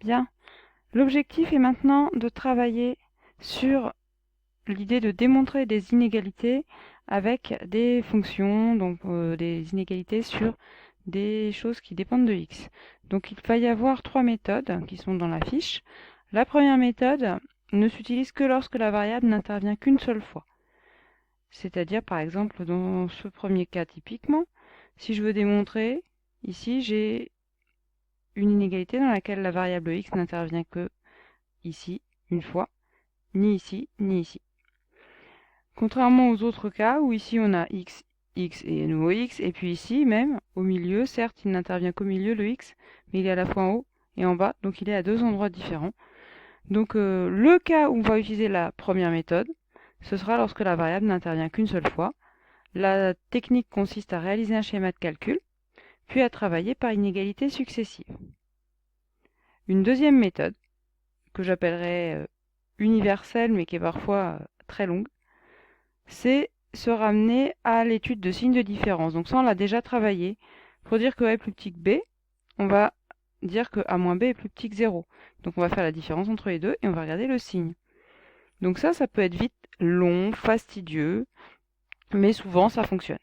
Bien. L'objectif est maintenant de travailler sur l'idée de démontrer des inégalités avec des fonctions, donc des inégalités sur des choses qui dépendent de x. Donc il va y avoir trois méthodes qui sont dans la fiche. La première méthode ne s'utilise que lorsque la variable n'intervient qu'une seule fois. C'est-à-dire, par exemple, dans ce premier cas typiquement, si je veux démontrer, ici j'ai une inégalité dans laquelle la variable x n'intervient que ici, une fois, ni ici, ni ici. Contrairement aux autres cas où ici on a x, x et nouveau x, et puis ici même, au milieu, certes il n'intervient qu'au milieu le x, mais il est à la fois en haut et en bas, donc il est à deux endroits différents. Donc le cas où on va utiliser la première méthode, ce sera lorsque la variable n'intervient qu'une seule fois. La technique consiste à réaliser un schéma de calcul, puis à travailler par inégalités successives. Une deuxième méthode, que j'appellerais universelle, mais qui est parfois très longue, c'est se ramener à l'étude de signes de différence. Donc ça, on l'a déjà travaillé. Pour dire que A est plus petit que B, on va dire que A moins B est plus petit que 0. Donc on va faire la différence entre les deux et on va regarder le signe. Donc ça peut être vite long, fastidieux, mais souvent ça fonctionne.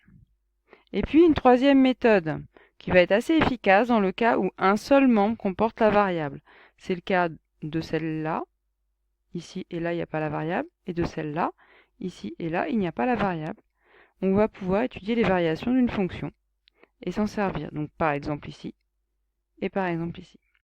Et puis une troisième méthode qui va être assez efficace dans le cas où un seul membre comporte la variable. C'est le cas de celle-là, ici et là il n'y a pas la variable, et de celle-là, ici et là il n'y a pas la variable. On va pouvoir étudier les variations d'une fonction et s'en servir. Donc par exemple ici et par exemple ici.